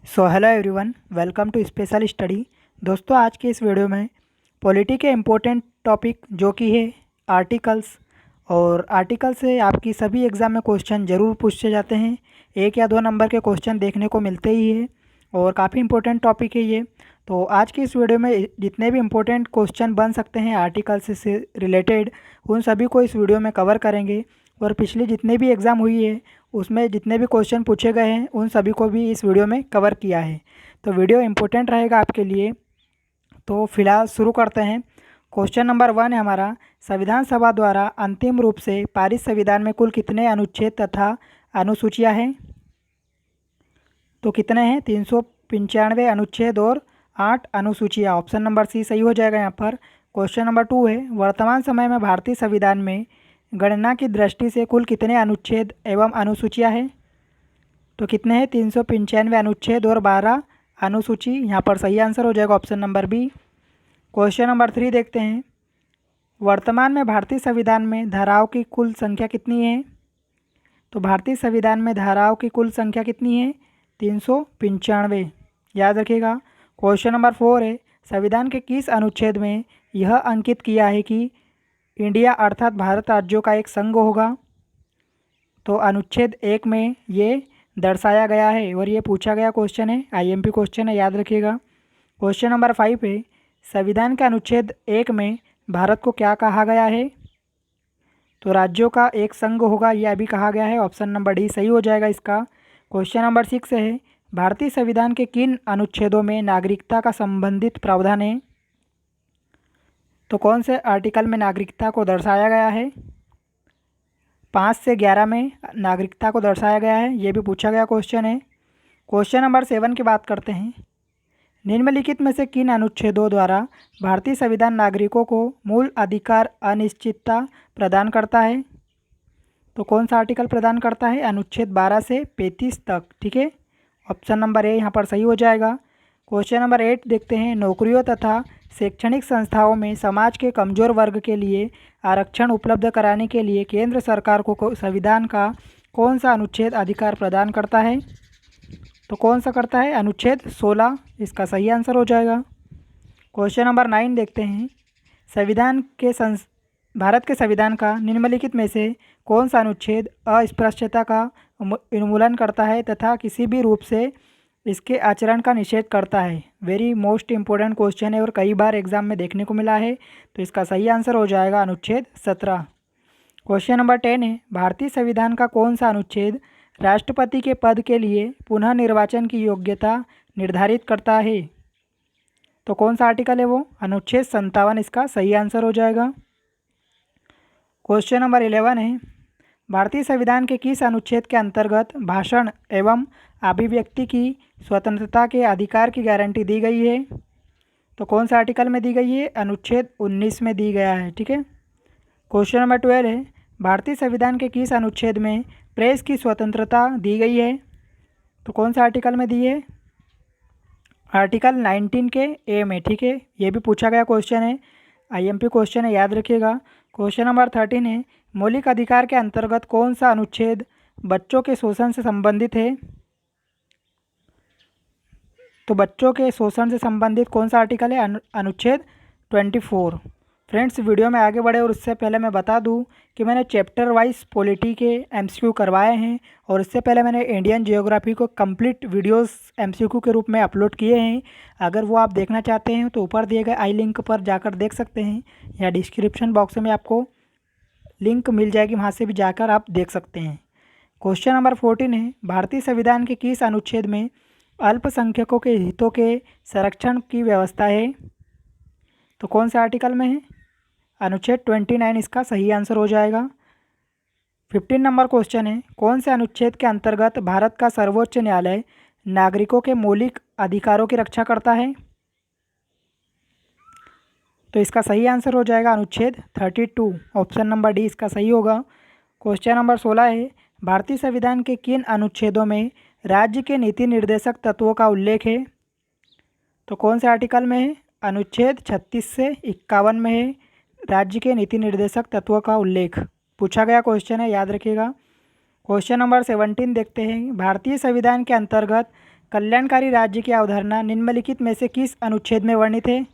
Hello everyone, welcome to special study. दोस्तों, आज के इस वीडियो में पॉलिटी के इम्पोर्टेंट टॉपिक जो कि है आर्टिकल्स, और आर्टिकल से आपकी सभी एग्ज़ाम में क्वेश्चन ज़रूर पूछे जाते हैं। 1 या 2 नंबर के क्वेश्चन देखने को मिलते ही है और काफ़ी इम्पोर्टेंट टॉपिक है ये। तो आज की इस वीडियो में जितने भी इम्पोर्टेंट क्वेश्चन बन सकते हैं आर्टिकल्स से रिलेटेड, उन सभी को इस वीडियो में कवर करेंगे। और पिछली जितने भी एग्ज़ाम हुई है उसमें जितने भी क्वेश्चन पूछे गए हैं उन सभी को भी इस वीडियो में कवर किया है। तो वीडियो इम्पोर्टेंट रहेगा आपके लिए। तो फिलहाल शुरू करते हैं। क्वेश्चन नंबर 1 है हमारा, संविधान सभा द्वारा अंतिम रूप से पारित संविधान में कुल कितने अनुच्छेद तथा अनुसूचियां हैं? तो कितने हैं? 395 अनुच्छेद और 8 अनुसूचियां। ऑप्शन नंबर सी सही हो जाएगा यहाँ पर। क्वेश्चन नंबर 2 है, वर्तमान समय में भारतीय संविधान में गणना की दृष्टि से कुल कितने अनुच्छेद एवं अनुसूचियां हैं? तो कितने हैं? 395 अनुच्छेद और 12 अनुसूची। यहाँ पर सही आंसर हो जाएगा option number B. Question number 3 देखते हैं, वर्तमान में भारतीय संविधान में धाराओं की कुल संख्या कितनी है? तो भारतीय संविधान में धाराओं की कुल संख्या कितनी है? 395, याद रखिएगा। क्वेश्चन नंबर 4 है, संविधान के किस अनुच्छेद में यह अंकित किया है कि इंडिया अर्थात भारत राज्यों का एक संघ होगा? तो अनुच्छेद 1 में ये दर्शाया गया है और ये पूछा गया क्वेश्चन है, आईएमपी क्वेश्चन है, याद रखिएगा। क्वेश्चन नंबर 5 है, संविधान के अनुच्छेद 1 में भारत को क्या कहा गया है? तो राज्यों का एक संघ होगा, यह अभी कहा गया है। ऑप्शन नंबर डी सही हो जाएगा इसका। क्वेश्चन नंबर 6 है, भारतीय संविधान के किन अनुच्छेदों में नागरिकता का संबंधित प्रावधान है? तो कौन से आर्टिकल में नागरिकता को दर्शाया गया है? 5 से 11 में नागरिकता को दर्शाया गया है, ये भी पूछा गया क्वेश्चन है। क्वेश्चन नंबर 7 की बात करते हैं, निम्नलिखित में से किन अनुच्छेदों द्वारा भारतीय संविधान नागरिकों को मूल अधिकार अनिश्चितता प्रदान करता है? तो कौन सा आर्टिकल प्रदान करता है? अनुच्छेद 12 से 35 तक, ठीक है। ऑप्शन नंबर ए यहाँ पर सही हो जाएगा। क्वेश्चन नंबर 8 देखते हैं, नौकरियों तथा शैक्षणिक संस्थाओं में समाज के कमजोर वर्ग के लिए आरक्षण उपलब्ध कराने के लिए केंद्र सरकार को संविधान का कौन सा अनुच्छेद अधिकार प्रदान करता है? तो कौन सा करता है? अनुच्छेद 16, इसका सही आंसर हो जाएगा। क्वेश्चन नंबर 9 देखते हैं, भारत के संविधान का निम्नलिखित में से कौन सा अनुच्छेद अस्पृश्यता का उन्मूलन करता है तथा किसी भी रूप से इसके आचरण का निषेध करता है? वेरी मोस्ट इम्पोर्टेंट क्वेश्चन है और कई बार एग्जाम में देखने को मिला है, तो इसका सही आंसर हो जाएगा अनुच्छेद 17। क्वेश्चन नंबर 10 है, भारतीय संविधान का कौन सा अनुच्छेद राष्ट्रपति के पद के लिए पुनः निर्वाचन की योग्यता निर्धारित करता है? तो कौन सा आर्टिकल है वो? अनुच्छेद 57, इसका सही आंसर हो जाएगा। क्वेश्चन नंबर 11 है, भारतीय संविधान के किस अनुच्छेद के अंतर्गत भाषण एवं अभिव्यक्ति की स्वतंत्रता के अधिकार की गारंटी दी गई है? तो कौन सा आर्टिकल में दी गई है? अनुच्छेद 19 में दी गया है, ठीक है। क्वेश्चन नंबर 12 है, भारतीय संविधान के किस अनुच्छेद में प्रेस की स्वतंत्रता दी गई है? तो कौन सा आर्टिकल में दी है? आर्टिकल 19 के ए में, ठीक है। ये भी पूछा गया क्वेश्चन है, आईएमपी क्वेश्चन है, याद रखिएगा। क्वेश्चन नंबर 13 है, मौलिक अधिकार के अंतर्गत कौन सा अनुच्छेद बच्चों के शोषण से संबंधित है? तो बच्चों के शोषण से संबंधित कौन सा आर्टिकल है? अनुच्छेद 24। फ्रेंड्स, वीडियो में आगे बढ़े और उससे पहले मैं बता दूं कि मैंने चैप्टर वाइज पॉलिटी के एमसीक्यू करवाए हैं और इससे पहले मैंने इंडियन जियोग्राफी को कंप्लीट वीडियोस एमसीक्यू के रूप में अपलोड किए हैं। अगर वो आप देखना चाहते हैं तो ऊपर दिए गए आई लिंक पर जाकर देख सकते हैं, या डिस्क्रिप्शन बॉक्स में आपको लिंक मिल जाएगी, वहाँ से भी जाकर आप देख सकते हैं। क्वेश्चन नंबर 14 है, भारतीय संविधान के किस अनुच्छेद में अल्पसंख्यकों के हितों के संरक्षण की व्यवस्था है? तो कौन सा आर्टिकल में है? अनुच्छेद 29, इसका सही आंसर हो जाएगा। 15 नंबर क्वेश्चन है, कौन से अनुच्छेद के अंतर्गत भारत का सर्वोच्च न्यायालय नागरिकों के मौलिक अधिकारों की रक्षा करता है? तो इसका सही आंसर हो जाएगा अनुच्छेद 32, ऑप्शन नंबर डी इसका सही होगा। क्वेश्चन नंबर 16 है, भारतीय संविधान के किन अनुच्छेदों में राज्य के नीति निर्देशक तत्वों का उल्लेख है? तो कौन से आर्टिकल में है? अनुच्छेद 36 से 51 में है राज्य के नीति निर्देशक तत्वों का उल्लेख। पूछा गया क्वेश्चन है, याद रखिएगा। क्वेश्चन नंबर 17 देखते हैं, भारतीय संविधान के अंतर्गत कल्याणकारी राज्य की अवधारणा निम्नलिखित में से किस अनुच्छेद में वर्णित है?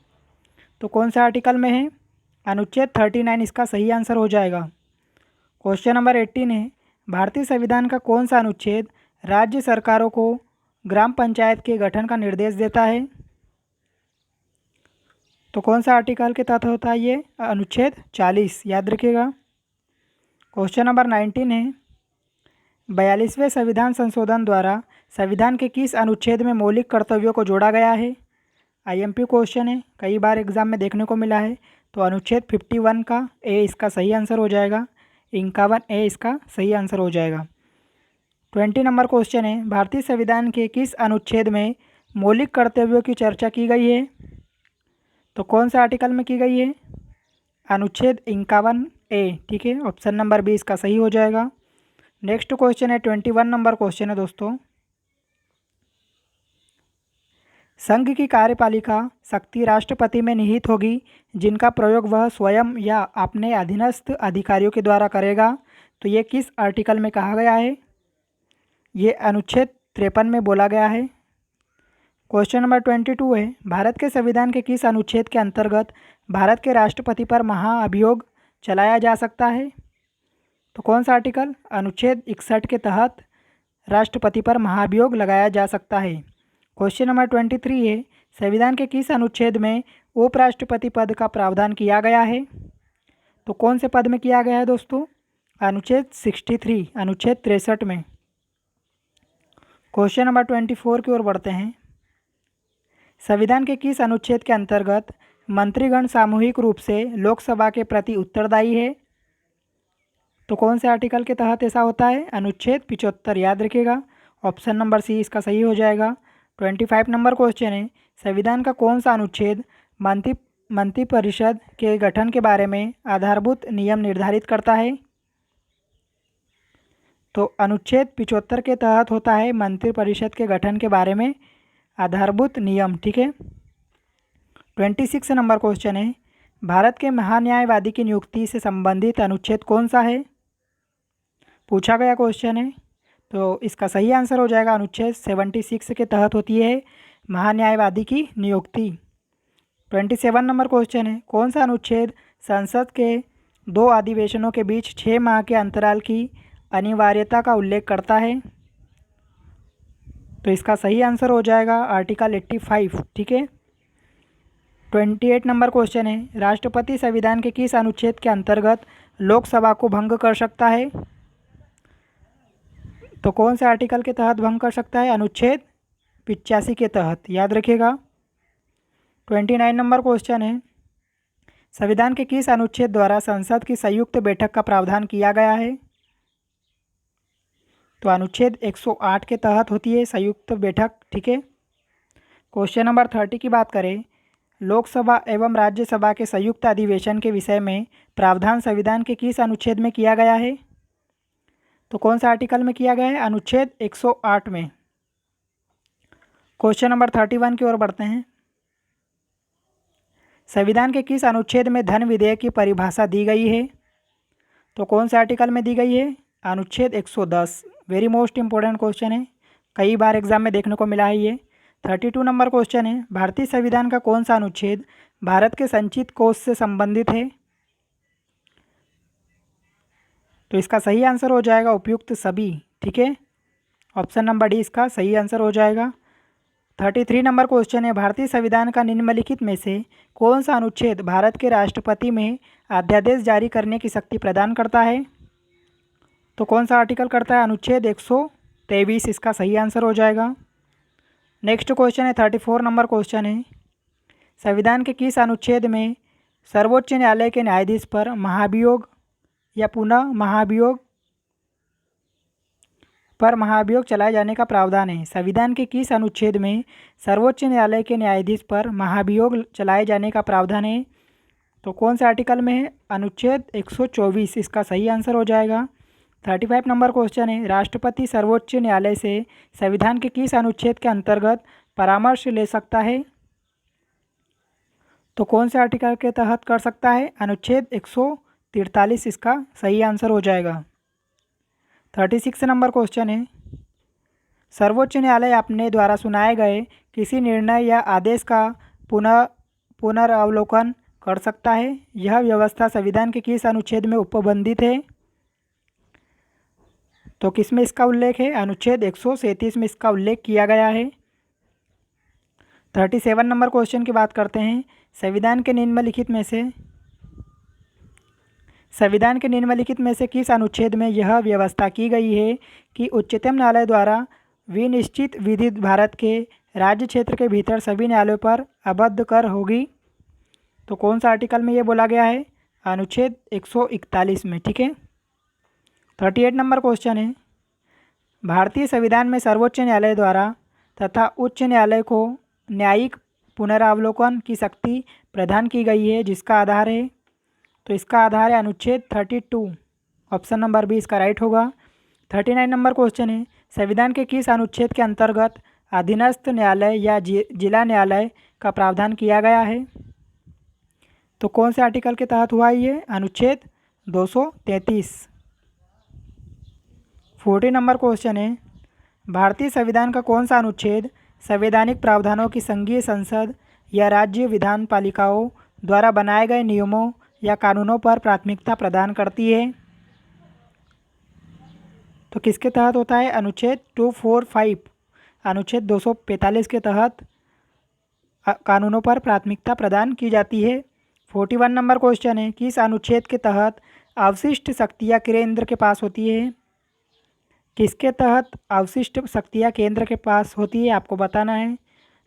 तो कौन सा आर्टिकल में है? अनुच्छेद 39 इसका सही आंसर हो जाएगा। क्वेश्चन नंबर 18 है, भारतीय संविधान का कौन सा अनुच्छेद राज्य सरकारों को ग्राम पंचायत के गठन का निर्देश देता है? तो कौन सा आर्टिकल के तहत होता है ये? अनुच्छेद 40, याद रखिएगा। क्वेश्चन नंबर 19 है, 42वें संविधान संशोधन द्वारा संविधान के किस अनुच्छेद में मौलिक कर्तव्यों को जोड़ा गया है? आईएमपी क्वेश्चन है, कई बार एग्जाम में देखने को मिला है। तो अनुच्छेद 51 का ए इसका सही आंसर हो जाएगा। 51 ए इसका सही आंसर हो जाएगा। 20 नंबर क्वेश्चन है, भारतीय संविधान के किस अनुच्छेद में मौलिक कर्तव्यों की चर्चा की गई है? तो कौन सा आर्टिकल में की गई है? अनुच्छेद 51 ए, ठीक है। ऑप्शन नंबर बी इसका सही हो जाएगा। नेक्स्ट क्वेश्चन है 21 नंबर क्वेश्चन है दोस्तों, संघ की कार्यपालिका शक्ति राष्ट्रपति में निहित होगी जिनका प्रयोग वह स्वयं या अपने अधीनस्थ अधिकारियों के द्वारा करेगा। तो ये किस आर्टिकल में कहा गया है? ये अनुच्छेद 53 में बोला गया है। क्वेश्चन नंबर 22 है, भारत के संविधान के किस अनुच्छेद के अंतर्गत भारत के राष्ट्रपति पर महाअभियोग चलाया जा सकता है? तो कौन सा आर्टिकल? अनुच्छेद 61 के तहत राष्ट्रपति पर महाअभियोग लगाया जा सकता है। क्वेश्चन नंबर 23 है, संविधान के किस अनुच्छेद में उपराष्ट्रपति पद का प्रावधान किया गया है? तो कौन से पद में किया गया है दोस्तों? अनुच्छेद 63, अनुच्छेद 63 में। क्वेश्चन नंबर 24 की ओर बढ़ते हैं, संविधान के किस अनुच्छेद के अंतर्गत मंत्रीगण सामूहिक रूप से लोकसभा के प्रति उत्तरदायी है? तो कौन से आर्टिकल के तहत ऐसा होता है? अनुच्छेद 75, याद रखिएगा। ऑप्शन नंबर सी इसका सही हो जाएगा। 25 नंबर क्वेश्चन है, संविधान का कौन सा अनुच्छेद मंत्रिपरिषद के गठन के बारे में आधारभूत नियम निर्धारित करता है? तो अनुच्छेद 75 के तहत होता है मंत्रिपरिषद के गठन के बारे में आधारभूत नियम, ठीक है। 26 नंबर क्वेश्चन है, भारत के महान्यायवादी की नियुक्ति से संबंधित अनुच्छेद कौन सा है? पूछा गया क्वेश्चन है। तो इसका सही आंसर हो जाएगा अनुच्छेद 76 के तहत होती है महान्यायवादी की नियुक्ति। 27 नंबर क्वेश्चन है, कौन सा अनुच्छेद संसद के 2 अधिवेशनों के बीच 6 माह के अंतराल की अनिवार्यता का उल्लेख करता है? तो इसका सही आंसर हो जाएगा आर्टिकल 85, ठीक है। 28 नंबर क्वेश्चन है, राष्ट्रपति संविधान के किस अनुच्छेद के अंतर्गत लोकसभा को भंग कर सकता है? तो कौन से आर्टिकल के तहत भंग कर सकता है? अनुच्छेद 85 के तहत, याद रखिएगा। 29 नंबर क्वेश्चन है, संविधान के किस अनुच्छेद द्वारा संसद की संयुक्त बैठक का प्रावधान किया गया है? तो अनुच्छेद 108 के तहत होती है संयुक्त बैठक, ठीक है। क्वेश्चन नंबर 30 की बात करें, लोकसभा एवं राज्यसभा के संयुक्त अधिवेशन के विषय में प्रावधान संविधान के किस अनुच्छेद में किया गया है? तो कौन सा आर्टिकल में किया गया है? अनुच्छेद 108 में। क्वेश्चन नंबर 31 की ओर बढ़ते हैं, संविधान के किस अनुच्छेद में धन विधेयक की परिभाषा दी गई है? तो कौन से आर्टिकल में दी गई है? अनुच्छेद 110। वेरी मोस्ट इंपॉर्टेंट क्वेश्चन है, कई बार एग्जाम में देखने को मिला है ये। 32 नंबर क्वेश्चन है, भारतीय संविधान का कौन सा अनुच्छेद भारत के संचित कोष से संबंधित है? तो इसका सही आंसर हो जाएगा उपयुक्त सभी, ठीक है। ऑप्शन नंबर डी इसका सही आंसर हो जाएगा। 33 नंबर क्वेश्चन है, भारतीय संविधान का निम्नलिखित में से कौन सा अनुच्छेद भारत के राष्ट्रपति में अध्यादेश जारी करने की शक्ति प्रदान करता है? तो कौन सा आर्टिकल करता है? अनुच्छेद 123, इसका सही आंसर हो जाएगा। नेक्स्ट क्वेश्चन है 34 नंबर क्वेश्चन है, संविधान के किस अनुच्छेद में सर्वोच्च न्यायालय के न्यायाधीश पर महाभियोग या पुनः महाभियोग चलाए जाने का प्रावधान है? संविधान के किस अनुच्छेद में सर्वोच्च न्यायालय के न्यायाधीश पर महाभियोग चलाए जाने का प्रावधान है? तो कौन से आर्टिकल में है? अनुच्छेद 124, इसका सही आंसर हो जाएगा। 35 नंबर क्वेश्चन है, राष्ट्रपति सर्वोच्च न्यायालय से संविधान के किस अनुच्छेद के अंतर्गत परामर्श ले सकता है? तो कौन से आर्टिकल के तहत कर सकता है? अनुच्छेद 143, इसका सही आंसर हो जाएगा। 36 नंबर क्वेश्चन है, सर्वोच्च न्यायालय अपने द्वारा सुनाए गए किसी निर्णय या आदेश का पुनरावलोकन कर सकता है। यह व्यवस्था संविधान के किस अनुच्छेद में उपबंधित है? तो किसमें इसका उल्लेख है? अनुच्छेद 137 में इसका उल्लेख किया गया है। 37 नंबर क्वेश्चन की बात करते हैं। संविधान के निम्नलिखित में से किस अनुच्छेद में यह व्यवस्था की गई है कि उच्चतम न्यायालय द्वारा विनिश्चित विधि भारत के राज्य क्षेत्र के भीतर सभी न्यायालयों पर आबद्ध कर होगी? तो कौन सा आर्टिकल में ये बोला गया है? अनुच्छेद 141 में। ठीक है। 38 नंबर क्वेश्चन है। भारतीय संविधान में सर्वोच्च न्यायालय द्वारा तथा उच्च न्यायालय को न्यायिक पुनरावलोकन की शक्ति प्रदान की गई है, जिसका आधार है, तो इसका आधार है अनुच्छेद 32। ऑप्शन नंबर बी इसका राइट होगा। 39 नंबर क्वेश्चन है। संविधान के किस अनुच्छेद के अंतर्गत अधीनस्थ न्यायालय या जिला न्यायालय का प्रावधान किया गया है? तो कौन से आर्टिकल के तहत हुआ ये? अनुच्छेद 233। 40 नंबर क्वेश्चन है। भारतीय संविधान का कौन सा अनुच्छेद संवैधानिक प्रावधानों की संघीय संसद या राज्य विधान पालिकाओं द्वारा बनाए गए नियमों या कानूनों पर प्राथमिकता प्रदान करती है? तो किसके तहत होता है? अनुच्छेद 245। अनुच्छेद 245 के तहत कानूनों पर प्राथमिकता प्रदान की जाती है। 41 नंबर क्वेश्चन है। किस अनुच्छेद के तहत अवशिष्ट शक्तियाँ केंद्र के पास होती है? किसके तहत अवशिष्ट शक्तियाँ केंद्र के पास होती है, आपको बताना है।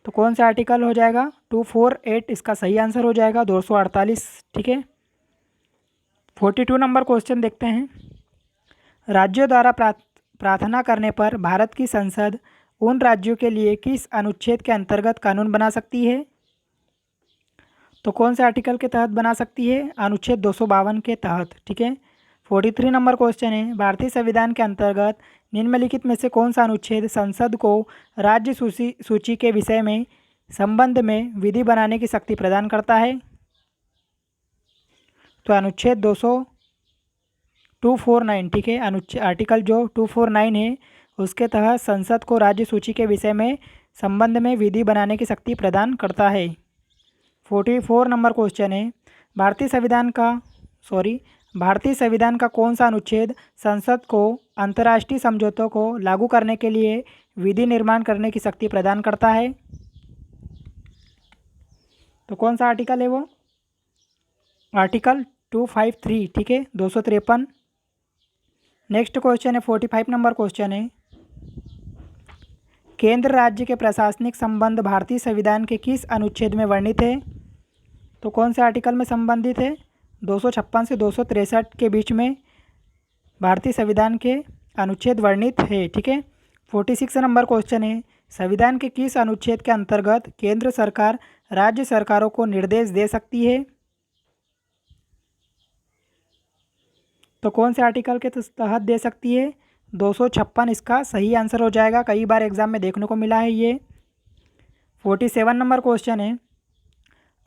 तो कौन सा आर्टिकल हो जाएगा? 248 इसका सही आंसर हो जाएगा। 248। ठीक है। 42 नंबर क्वेश्चन देखते हैं। राज्यों द्वारा प्रार्थना करने पर भारत की संसद उन राज्यों के लिए किस अनुच्छेद के अंतर्गत कानून बना सकती है? तो कौन से आर्टिकल के तहत बना सकती है? अनुच्छेद 252 के तहत। ठीक है। 43 नंबर क्वेश्चन है। भारतीय संविधान के अंतर्गत निम्नलिखित में से कौन सा अनुच्छेद संसद को राज्य सूची के विषय में संबंध में विधि बनाने की शक्ति प्रदान करता है? तो अनुच्छेद 249। ठीक है। आर्टिकल जो 249 है उसके तहत संसद को राज्य सूची के विषय में संबंध में विधि बनाने की शक्ति प्रदान करता है। 44 नंबर क्वेश्चन है। भारतीय संविधान का कौन सा अनुच्छेद संसद को अंतर्राष्ट्रीय समझौतों को लागू करने के लिए विधि निर्माण करने की शक्ति प्रदान करता है? तो कौन सा आर्टिकल है वो? आर्टिकल 253। ठीक है। 253। नेक्स्ट क्वेश्चन है 45 नंबर क्वेश्चन है। केंद्र राज्य के प्रशासनिक संबंध भारतीय संविधान के किस अनुच्छेद में वर्णित है? तो कौन से आर्टिकल में संबंधित है? 256 से 263 के बीच में भारतीय संविधान के अनुच्छेद वर्णित है। ठीक है। 46 नंबर क्वेश्चन है। संविधान के किस अनुच्छेद के अंतर्गत केंद्र सरकार राज्य सरकारों को निर्देश दे सकती है? तो कौन से आर्टिकल के तहत दे सकती है? 256 इसका सही आंसर हो जाएगा। कई बार एग्जाम में देखने को मिला है ये। 47 नंबर क्वेश्चन है।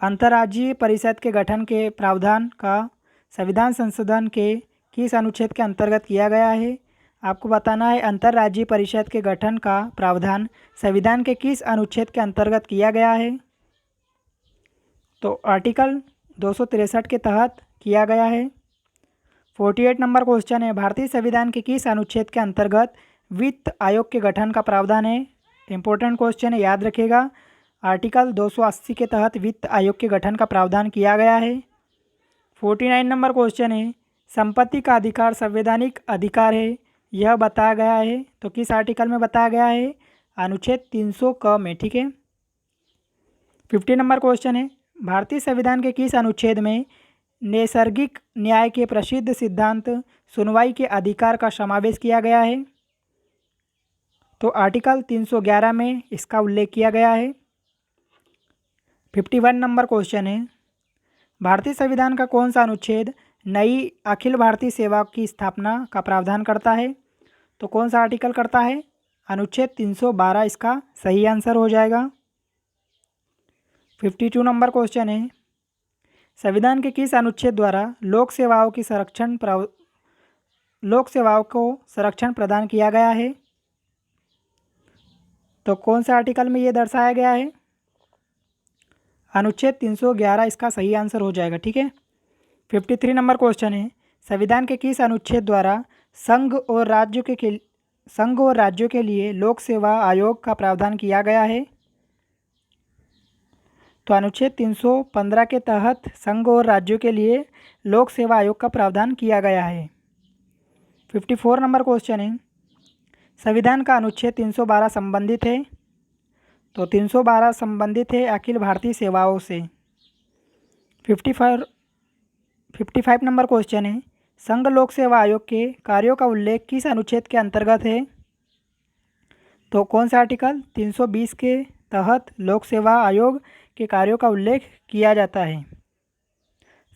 अंतर्राज्यीय परिषद के गठन के प्रावधान का संविधान संशोधन के किस अनुच्छेद के अंतर्गत किया गया है? आपको बताना है अंतर्राज्यीय परिषद के गठन का प्रावधान संविधान के किस अनुच्छेद के अंतर्गत किया गया है? तो आर्टिकल 263 के तहत किया गया है। 48 नंबर क्वेश्चन है। भारतीय संविधान के किस अनुच्छेद के अंतर्गत वित्त आयोग के गठन का प्रावधान है? इंपॉर्टेंट क्वेश्चन है, याद रखिएगा। आर्टिकल 280 के तहत वित्त आयोग के गठन का प्रावधान किया गया है। 49 नंबर क्वेश्चन है। संपत्ति का अधिकार संवैधानिक अधिकार है, यह बताया गया है, तो किस आर्टिकल में बताया गया है? अनुच्छेद 300 क में। ठीक है। 50 नंबर क्वेश्चन है। भारतीय संविधान के किस अनुच्छेद में नैसर्गिक न्याय के प्रसिद्ध सिद्धांत सुनवाई के अधिकार का समावेश किया गया है? तो आर्टिकल 311 में इसका उल्लेख किया गया है। 51 नंबर क्वेश्चन है। भारतीय संविधान का कौन सा अनुच्छेद नई अखिल भारतीय सेवा की स्थापना का प्रावधान करता है? तो कौन सा आर्टिकल करता है? अनुच्छेद 312 इसका सही आंसर हो जाएगा। 52 नंबर क्वेश्चन है। संविधान के किस अनुच्छेद द्वारा लोक सेवाओं को संरक्षण प्रदान किया गया है? तो कौन से आर्टिकल में ये दर्शाया गया है? अनुच्छेद 311 इसका सही आंसर हो जाएगा। ठीक है। 53 नंबर क्वेश्चन है, संविधान के किस अनुच्छेद द्वारा संघ और राज्यों के लिए लोक सेवा आयोग का प्रावधान किया गया है? तो अनुच्छेद 315 के तहत संघ और राज्यों के लिए लोक सेवा आयोग का प्रावधान किया गया है। 54 नंबर क्वेश्चन है, संविधान का अनुच्छेद 312 संबंधित है? तो 312 संबंधित है अखिल भारतीय सेवाओं से। 55 नंबर क्वेश्चन है, संघ लोक सेवा आयोग के कार्यों का उल्लेख किस अनुच्छेद के अंतर्गत है? तो कौन सा आर्टिकल? 320 के तहत लोक सेवा आयोग के कार्यों का उल्लेख किया जाता है।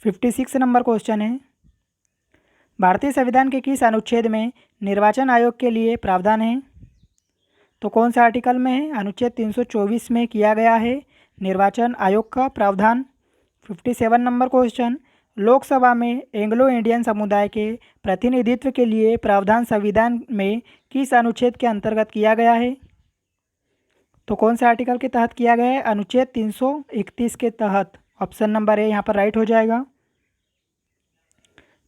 56 नंबर क्वेश्चन है, भारतीय संविधान के किस अनुच्छेद में निर्वाचन आयोग के लिए प्रावधान है? तो कौन सा आर्टिकल में है? अनुच्छेद 324 में किया गया है निर्वाचन आयोग का प्रावधान। 57 नंबर क्वेश्चन, लोकसभा में एंग्लो इंडियन समुदाय के प्रतिनिधित्व के लिए प्रावधान संविधान में किस अनुच्छेद के अंतर्गत किया गया है? तो कौन से आर्टिकल के तहत किया गया है? अनुच्छेद 331 के तहत। ऑप्शन नंबर ए यहाँ पर राइट हो जाएगा।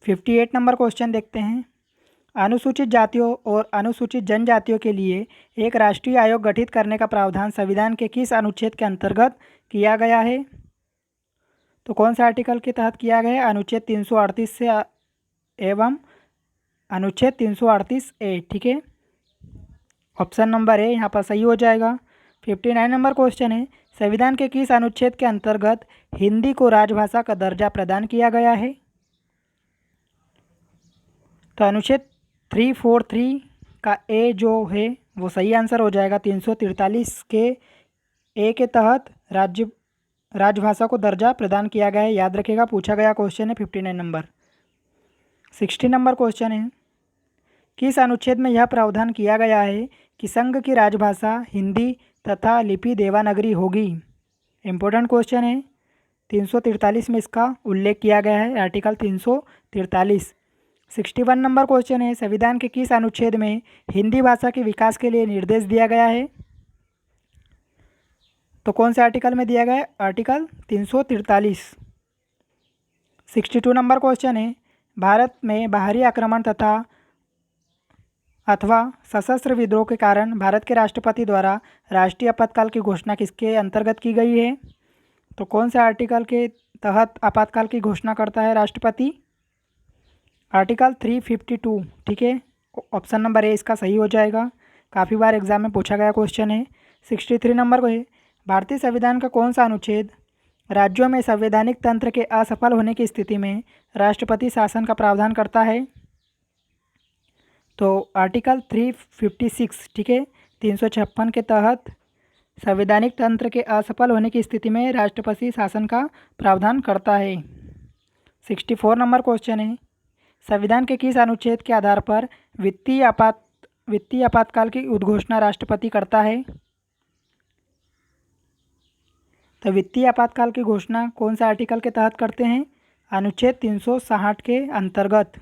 58 नंबर क्वेश्चन देखते हैं, अनुसूचित जातियों और अनुसूचित जनजातियों के लिए एक राष्ट्रीय आयोग गठित करने का प्रावधान संविधान के किस अनुच्छेद के अंतर्गत किया गया है? तो कौन से आर्टिकल के तहत किया गया है? अनुच्छेद 338 से एवं अनुच्छेद 338 ए। ठीक है। ऑप्शन नंबर ए यहाँ पर सही हो जाएगा। 59 नंबर क्वेश्चन है, संविधान के किस अनुच्छेद के अंतर्गत हिंदी को राजभाषा का दर्जा प्रदान किया गया है? तो अनुच्छेद 343 का ए जो है वो सही आंसर हो जाएगा। 343 के ए के तहत राजभाषा को दर्जा प्रदान किया गया है। याद रखिएगा, पूछा गया क्वेश्चन है 59 नंबर। 60 नंबर क्वेश्चन है, किस अनुच्छेद में यह प्रावधान किया गया है कि संघ की राजभाषा हिंदी तथा लिपि देवनागरी होगी? इम्पोर्टेंट क्वेश्चन है। 343 में इसका उल्लेख किया गया है, आर्टिकल 343। 61 नंबर क्वेश्चन है, संविधान के किस अनुच्छेद में हिंदी भाषा के विकास के लिए निर्देश दिया गया है? तो कौन से आर्टिकल में दिया गया है? आर्टिकल 343। 62 नंबर क्वेश्चन है, भारत में बाहरी आक्रमण अथवा सशस्त्र विद्रोह के कारण भारत के राष्ट्रपति द्वारा राष्ट्रीय आपातकाल की घोषणा किसके अंतर्गत की गई है? तो कौन से आर्टिकल के तहत आपातकाल की घोषणा करता है राष्ट्रपति? आर्टिकल 352। ठीक है। ऑप्शन नंबर ए इसका सही हो जाएगा। काफ़ी बार एग्जाम में पूछा गया क्वेश्चन है। 63 नंबर को है, भारतीय संविधान का कौन सा अनुच्छेद राज्यों में संवैधानिक तंत्र के असफल होने की स्थिति में राष्ट्रपति शासन का प्रावधान करता है? तो आर्टिकल 356। ठीक है। 356 के तहत संवैधानिक तंत्र के असफल होने की स्थिति में राष्ट्रपति शासन का प्रावधान करता है। 64 नंबर क्वेश्चन है, संविधान के किस अनुच्छेद के आधार पर वित्तीय आपातकाल की उद्घोषणा राष्ट्रपति करता है? तो वित्तीय आपातकाल की घोषणा कौन सा आर्टिकल के तहत करते हैं? अनुच्छेद 360 के अंतर्गत।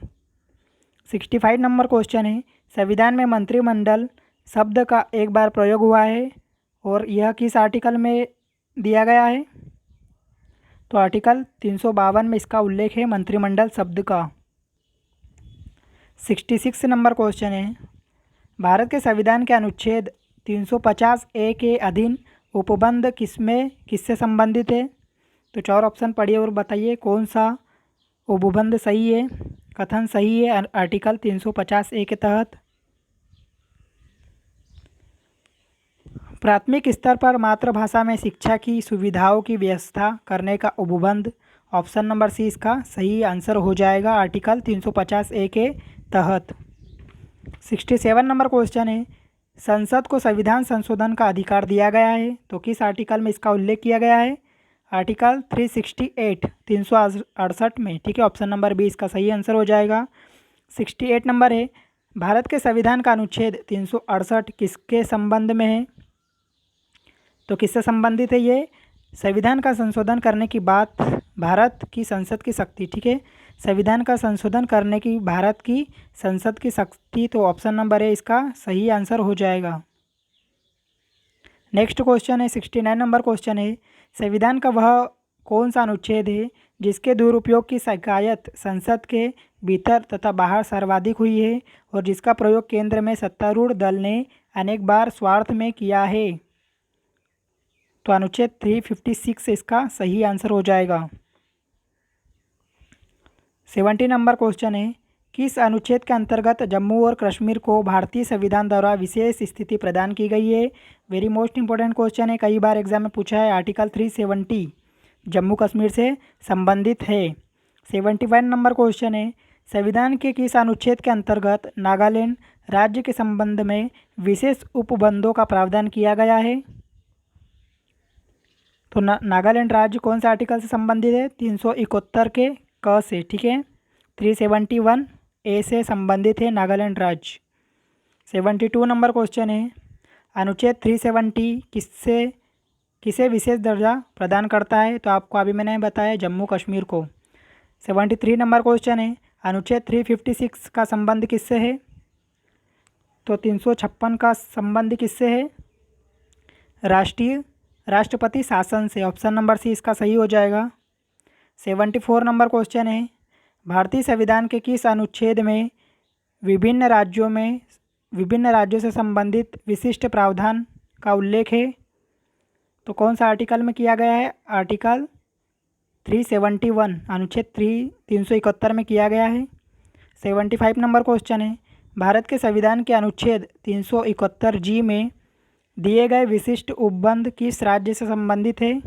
65 नंबर क्वेश्चन है, संविधान में मंत्रिमंडल शब्द का एक बार प्रयोग हुआ है और यह किस आर्टिकल में दिया गया है? तो आर्टिकल 352 में इसका उल्लेख है मंत्रिमंडल शब्द का। 66 नंबर क्वेश्चन है, भारत के संविधान के अनुच्छेद 350 ए के अधीन उपबंध किससे संबंधित है? तो 4 ऑप्शन पढ़िए और बताइए कौन सा उपबंध सही है, कथन सही है आर्टिकल 350 ए के तहत। प्राथमिक स्तर पर मातृभाषा में शिक्षा की सुविधाओं की व्यवस्था करने का उपबंध। ऑप्शन नंबर सी इसका सही आंसर हो जाएगा, आर्टिकल 350 ए के तहत। 67 नंबर क्वेश्चन है, संसद को संविधान संशोधन का अधिकार दिया गया है, तो किस आर्टिकल में इसका उल्लेख किया गया है? आर्टिकल 368 में। ठीक है। ऑप्शन नंबर बी इसका सही आंसर हो जाएगा। 68 नंबर है, भारत के संविधान का अनुच्छेद 368 किसके संबंध में है? तो किससे संबंधित है ये? संविधान का संशोधन करने की बात भारत की संसद की शक्ति। ठीक है। संविधान का संशोधन करने की भारत की संसद की शक्ति, तो ऑप्शन नंबर ए इसका सही आंसर हो जाएगा। नेक्स्ट क्वेश्चन है 69 नंबर क्वेश्चन है, संविधान का वह कौन सा अनुच्छेद है जिसके दुरुपयोग की शिकायत संसद के भीतर तथा बाहर सर्वाधिक हुई है और जिसका प्रयोग केंद्र में सत्तारूढ़ दल ने अनेक बार स्वार्थ में किया है? तो अनुच्छेद 356 इसका सही आंसर हो जाएगा। 70 नंबर क्वेश्चन है, किस अनुच्छेद के अंतर्गत जम्मू और कश्मीर को भारतीय संविधान द्वारा विशेष स्थिति प्रदान की गई है? वेरी मोस्ट इंपॉर्टेंट क्वेश्चन है, कई बार एग्जाम में पूछा है। आर्टिकल 370 जम्मू कश्मीर से संबंधित है। 71 नंबर क्वेश्चन है, संविधान के किस अनुच्छेद के अंतर्गत नागालैंड राज्य के संबंध में विशेष उपबंधों का प्रावधान किया गया है? तो नागालैंड राज्य कौन सा आर्टिकल से संबंधित है? 371 के क से, ठीक है। 371 ए से संबंधित है नागालैंड राज्य। 72 नंबर क्वेश्चन है, अनुच्छेद 370 किसे विशेष दर्जा प्रदान करता है? तो आपको अभी मैंने बताया जम्मू कश्मीर को। 73 नंबर क्वेश्चन है, अनुच्छेद 356 का संबंध किससे है? तो 356 का संबंध किससे है? राष्ट्रपति शासन से। ऑप्शन नंबर सी इसका सही हो जाएगा। 74 नंबर क्वेश्चन है, भारतीय संविधान के किस अनुच्छेद में विभिन्न राज्यों से संबंधित विशिष्ट प्रावधान का उल्लेख है? तो कौन सा आर्टिकल में किया गया है? आर्टिकल 371 अनुच्छेद 371 में किया गया है। 75 नंबर क्वेश्चन है, भारत के संविधान के अनुच्छेद 371 जी में दिए गए विशिष्ट उपबंध किस राज्य से संबंधित है?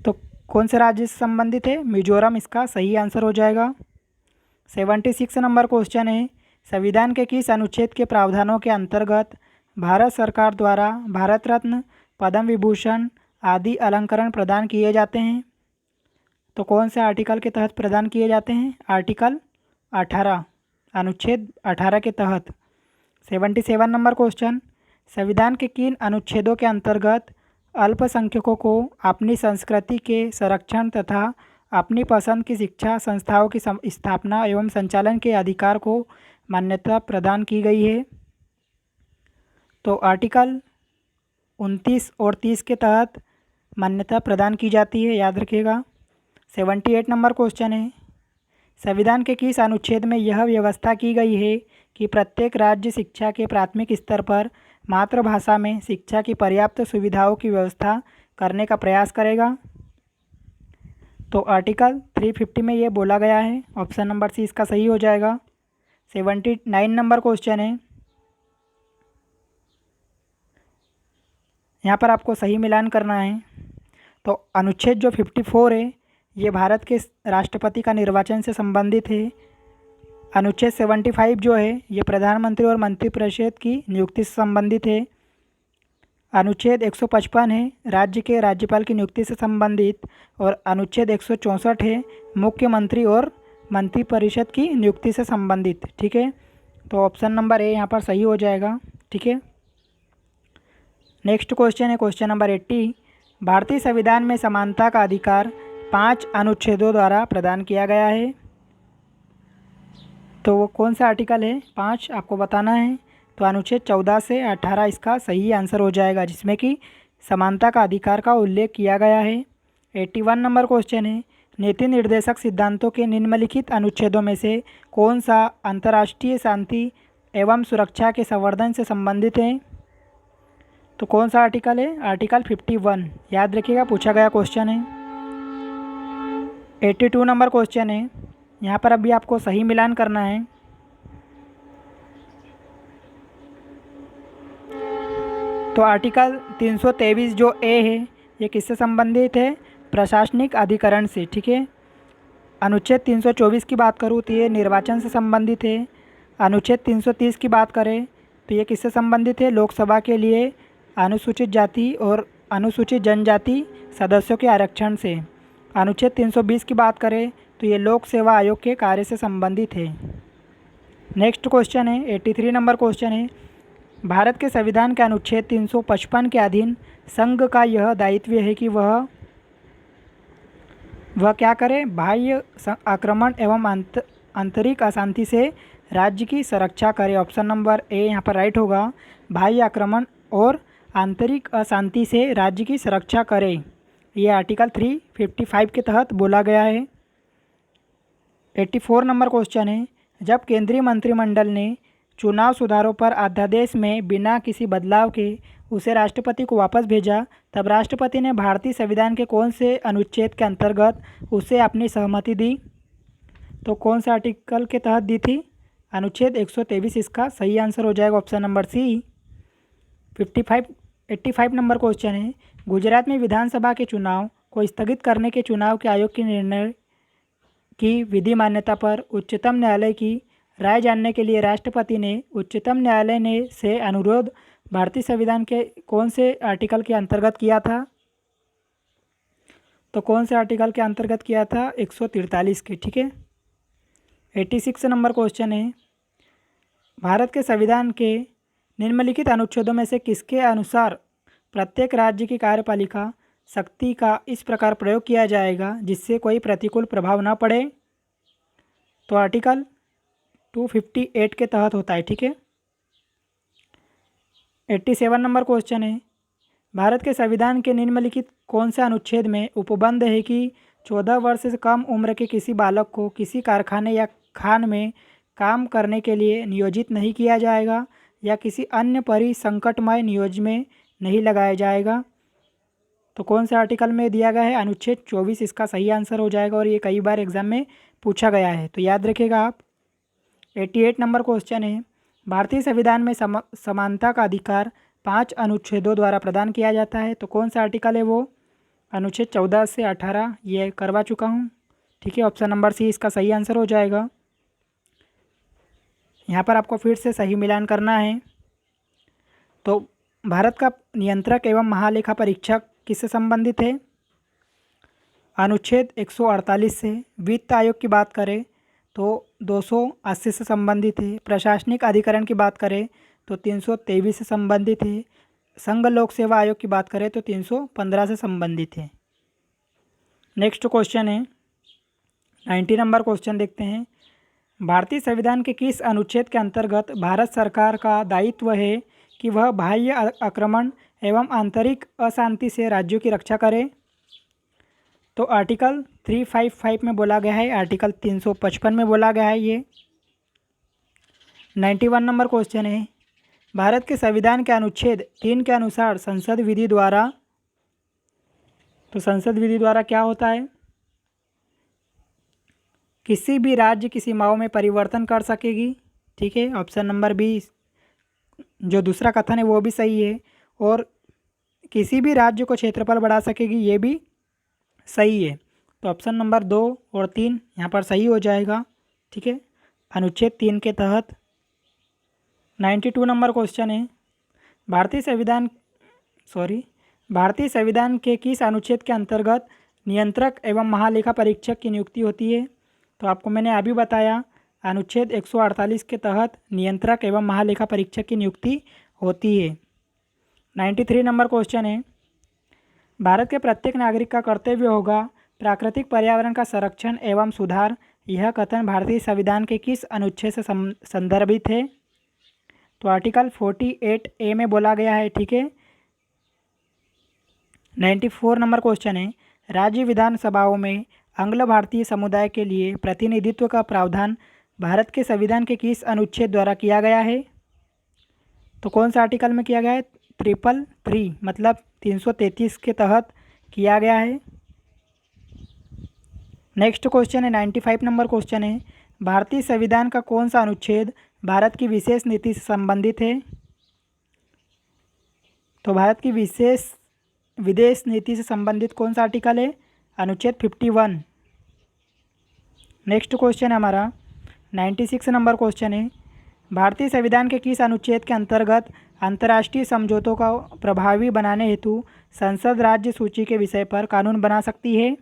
तो कौन से राज्य से संबंधित है? मिजोरम इसका सही आंसर हो जाएगा। 76 नंबर क्वेश्चन है, संविधान के किस अनुच्छेद के प्रावधानों के अंतर्गत भारत सरकार द्वारा भारत रत्न, पद्म विभूषण आदि अलंकरण प्रदान किए जाते हैं? तो कौन से आर्टिकल के तहत प्रदान किए जाते हैं? आर्टिकल 18 अनुच्छेद 18 के तहत। 77 नंबर क्वेश्चन, संविधान के किन अनुच्छेदों के अंतर्गत अल्पसंख्यकों को अपनी संस्कृति के संरक्षण तथा अपनी पसंद की शिक्षा संस्थाओं की स्थापना एवं संचालन के अधिकार को मान्यता प्रदान की गई है? तो आर्टिकल 29 और 30 के तहत मान्यता प्रदान की जाती है, याद रखिएगा। 78 नंबर क्वेश्चन है, संविधान के किस अनुच्छेद में यह व्यवस्था की गई है कि प्रत्येक राज्य शिक्षा के प्राथमिक स्तर पर मातृभाषा में शिक्षा की पर्याप्त सुविधाओं की व्यवस्था करने का प्रयास करेगा? तो आर्टिकल 350 में ये बोला गया है। ऑप्शन नंबर सी इसका सही हो जाएगा। 79 नंबर क्वेश्चन है, यहाँ पर आपको सही मिलान करना है। तो अनुच्छेद जो 54 है ये भारत के राष्ट्रपति का निर्वाचन से संबंधित है। अनुच्छेद 75 जो है ये प्रधानमंत्री और मंत्रिपरिषद की नियुक्ति से संबंधित है। अनुच्छेद 155 है राज्य के राज्यपाल की नियुक्ति से संबंधित, और अनुच्छेद 164 है मुख्यमंत्री और मंत्रिपरिषद की नियुक्ति से संबंधित, ठीक है। तो ऑप्शन नंबर ए यहाँ पर सही हो जाएगा, ठीक है। नेक्स्ट क्वेश्चन है क्वेश्चन नंबर 80, भारतीय संविधान में समानता का अधिकार 5 अनुच्छेदों द्वारा प्रदान किया गया है। तो वो कौन सा आर्टिकल है? 5 आपको बताना है। तो अनुच्छेद 14 से 18 इसका सही आंसर हो जाएगा, जिसमें कि समानता का अधिकार का उल्लेख किया गया है। 81 नंबर क्वेश्चन है, नीति निर्देशक सिद्धांतों के निम्नलिखित अनुच्छेदों में से कौन सा अंतर्राष्ट्रीय शांति एवं सुरक्षा के संवर्धन से संबंधित है? तो कौन सा आर्टिकल है? आर्टिकल 51, याद रखिएगा, पूछा गया क्वेश्चन है। 82 नंबर क्वेश्चन है, यहाँ पर अभी आपको सही मिलान करना है। तो आर्टिकल 323 जो ए है ये किससे संबंधित है? प्रशासनिक अधिकरण से, ठीक है। अनुच्छेद 324 की बात करूँ तो ये निर्वाचन से संबंधित है। अनुच्छेद 330 की बात करें तो ये किससे संबंधित है? लोकसभा के लिए अनुसूचित जाति और अनुसूचित जनजाति सदस्यों के आरक्षण से। अनुच्छेद 320 की बात करें तो ये लोक सेवा आयोग के कार्य से संबंधित है। नेक्स्ट क्वेश्चन है 83 नंबर क्वेश्चन है, भारत के संविधान के अनुच्छेद 355 के अधीन संघ का यह दायित्व है कि वह क्या करे? बाह्य आक्रमण एवं आंतरिक अशांति से राज्य की सुरक्षा करे। ऑप्शन नंबर ए यहाँ पर राइट होगा, बाह्य आक्रमण और आंतरिक अशांति से राज्य की सुरक्षा करे। ये आर्टिकल 355 के तहत बोला गया है। 84 नंबर क्वेश्चन है, जब केंद्रीय मंत्रिमंडल ने चुनाव सुधारों पर अध्यादेश में बिना किसी बदलाव के उसे राष्ट्रपति को वापस भेजा, तब राष्ट्रपति ने भारतीय संविधान के कौन से अनुच्छेद के अंतर्गत उसे अपनी सहमति दी? तो कौन से आर्टिकल के तहत दी थी? अनुच्छेद 123। इसका सही आंसर हो जाएगा option number C. 85 number question है, गुजरात में विधानसभा के चुनाव को स्थगित करने के चुनाव के आयोग के निर्णय की विधि मान्यता पर उच्चतम न्यायालय की राय जानने के लिए राष्ट्रपति ने उच्चतम न्यायालय ने से अनुरोध भारतीय संविधान के कौन से आर्टिकल के अंतर्गत किया था? तो कौन से आर्टिकल के अंतर्गत किया था? 143 के। ठीक है। 86 नंबर क्वेश्चन है, भारत के संविधान के निम्नलिखित अनुच्छेदों में से किसके अनुसार प्रत्येक राज्य की कार्यपालिका शक्ति का इस प्रकार प्रयोग किया जाएगा जिससे कोई प्रतिकूल प्रभाव न पड़े? तो आर्टिकल 258 के तहत होता है। ठीक है। 87 नंबर क्वेश्चन है, भारत के संविधान के निम्नलिखित कौन से अनुच्छेद में उपबंध है कि 14 वर्ष से कम उम्र के किसी बालक को किसी कारखाने या खान में काम करने के लिए नियोजित नहीं किया जाएगा या किसी अन्य परिसंकटमय नियोज में नहीं लगाया जाएगा? तो कौन से आर्टिकल में दिया गया है? अनुच्छेद 24 इसका सही आंसर हो जाएगा और ये कई बार एग्जाम में पूछा गया है, तो याद रखिएगा आप। 88 नंबर क्वेश्चन है, भारतीय संविधान में समानता का अधिकार 5 अनुच्छेदों द्वारा प्रदान किया जाता है, तो कौन सा आर्टिकल है वो? अनुच्छेद 14 से 18 ये करवा चुका हूँ। ठीक है। ऑप्शन नंबर सी इसका सही आंसर हो जाएगा। यहाँ पर आपको फिर से सही मिलान करना है। तो भारत का नियंत्रक एवं महालेखा परीक्षक किससे संबंधित है? अनुच्छेद 148 से। वित्त आयोग की बात करें तो 280 से संबंधित है। प्रशासनिक अधिकरण की बात करें तो 323 से संबंधित है। संघ लोक सेवा आयोग की बात करें तो 315 से संबंधित है। नेक्स्ट क्वेश्चन है 90 नंबर क्वेश्चन देखते हैं, भारतीय संविधान के किस अनुच्छेद के अंतर्गत भारत सरकार का दायित्व है कि वह बाह्य आक्रमण एवं आंतरिक अशांति से राज्यों की रक्षा करे? तो आर्टिकल 355 में बोला गया है, आर्टिकल 355 में बोला गया है ये। 91 नंबर क्वेश्चन है, भारत के संविधान के अनुच्छेद 3 के अनुसार संसद विधि द्वारा, तो संसद विधि द्वारा क्या होता है? किसी भी राज्य की सीमाओं में परिवर्तन कर सकेगी। ठीक है। ऑप्शन नंबर बी जो दूसरा कथन है वो भी सही है, और किसी भी राज्य को क्षेत्रफल बढ़ा सकेगी ये भी सही है। तो ऑप्शन नंबर 2 और 3 यहाँ पर सही हो जाएगा। ठीक है। अनुच्छेद 3 के तहत। 92 नंबर क्वेश्चन है, भारतीय संविधान के किस अनुच्छेद के अंतर्गत नियंत्रक एवं महालेखा परीक्षक की नियुक्ति होती है? तो आपको मैंने अभी बताया, अनुच्छेद 148 के तहत नियंत्रक एवं महालेखा परीक्षक की नियुक्ति होती है। 93 नंबर क्वेश्चन है, भारत के प्रत्येक नागरिक का कर्तव्य होगा प्राकृतिक पर्यावरण का संरक्षण एवं सुधार। यह कथन भारतीय संविधान के किस अनुच्छेद से संदर्भित है? तो आर्टिकल 48A में बोला गया है। ठीक है। 94 नंबर क्वेश्चन है, राज्य विधानसभाओं में आंग्ल भारतीय समुदाय के लिए प्रतिनिधित्व का प्रावधान भारत के संविधान के किस अनुच्छेद द्वारा किया गया है? तो कौन सा आर्टिकल में किया गया है? 333 मतलब 333 के तहत किया गया है। नेक्स्ट क्वेश्चन है 95 नंबर क्वेश्चन है, भारतीय संविधान का कौन सा अनुच्छेद भारत की विशेष नीति से संबंधित है? तो भारत की विदेश नीति से संबंधित कौन सा आर्टिकल है? अनुच्छेद 51। नेक्स्ट क्वेश्चन है हमारा 96 नंबर क्वेश्चन है, भारतीय संविधान के किस अनुच्छेद के अंतर्गत अंतर्राष्ट्रीय समझौतों का प्रभावी बनाने हेतु संसद राज्य सूची के विषय पर कानून बना सकती है?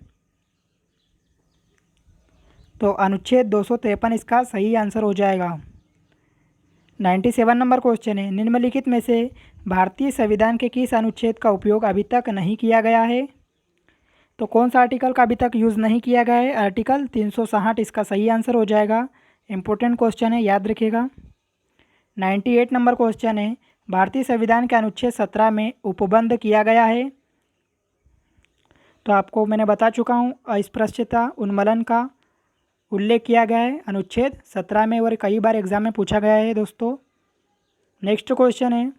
तो अनुच्छेद 253 इसका सही आंसर हो जाएगा। 97 नंबर क्वेश्चन है, निम्नलिखित में से भारतीय संविधान के किस अनुच्छेद का उपयोग अभी तक नहीं किया गया है? तो कौन सा आर्टिकल का अभी तक यूज़ नहीं किया गया है? आर्टिकल 360 इसका सही आंसर हो जाएगा। इंपॉर्टेंट क्वेश्चन है, याद रखिएगा। 98 नंबर क्वेश्चन है, भारतीय संविधान के अनुच्छेद 17 में उपबंध किया गया है? तो आपको मैंने बता चुका हूँ, अस्पृश्यता उन्मूलन का उल्लेख किया गया है अनुच्छेद 17 में और कई बार एग्जाम में पूछा गया है दोस्तों। नेक्स्ट क्वेश्चन है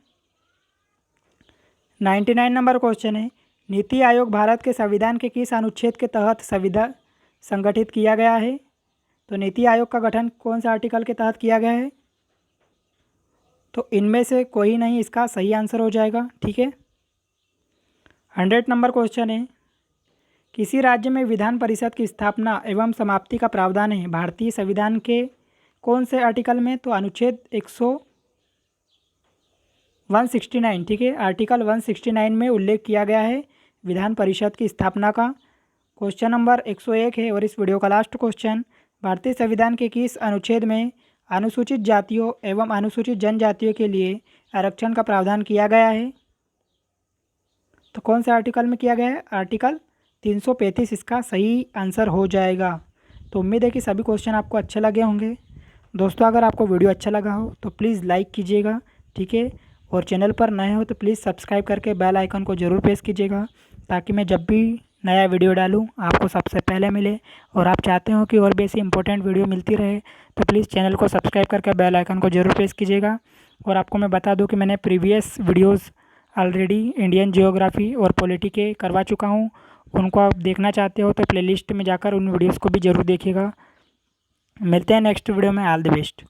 99 नंबर क्वेश्चन है, नीति आयोग भारत के संविधान के किस अनुच्छेद के तहत संविधान संगठित किया गया है? तो नीति आयोग का गठन कौन सा आर्टिकल के तहत किया गया है? तो इनमें से कोई नहीं इसका सही आंसर हो जाएगा। ठीक है। 100 नंबर क्वेश्चन है, किसी राज्य में विधान परिषद की स्थापना एवं समाप्ति का प्रावधान है भारतीय संविधान के कौन से आर्टिकल में? तो अनुच्छेद 169, ठीक है, आर्टिकल 169 में उल्लेख किया गया है विधान परिषद की स्थापना का। क्वेश्चन नंबर 101 है और इस वीडियो का लास्ट क्वेश्चन, भारतीय संविधान के किस अनुच्छेद में अनुसूचित जातियों एवं अनुसूचित जनजातियों के लिए आरक्षण का प्रावधान किया गया है? तो कौन से आर्टिकल में किया गया है? आर्टिकल 335 इसका सही आंसर हो जाएगा। तो उम्मीद है कि सभी क्वेश्चन आपको अच्छे लगे होंगे। दोस्तों अगर आपको वीडियो अच्छा लगा हो तो प्लीज़ लाइक कीजिएगा, ठीक है, और चैनल पर नए हो तो प्लीज़ सब्सक्राइब करके बेल आइकन को ज़रूर प्रेस कीजिएगा ताकि मैं जब भी नया वीडियो डालूं आपको सबसे पहले मिले। और आप चाहते हो कि और भी ऐसी इंपॉर्टेंट वीडियो मिलती रहे तो प्लीज़ चैनल को सब्सक्राइब करके बेल आइकन को ज़रूर प्रेस कीजिएगा। और आपको मैं बता दूं कि मैंने previous videos already Indian geography और पॉलिटी के करवा चुका हूँ, उनको आप देखना चाहते हो तो प्लेलिस्ट में जाकर उन वीडियोज़ को भी ज़रूर देखिएगा। मिलते हैं नेक्स्ट वीडियो में। All the best.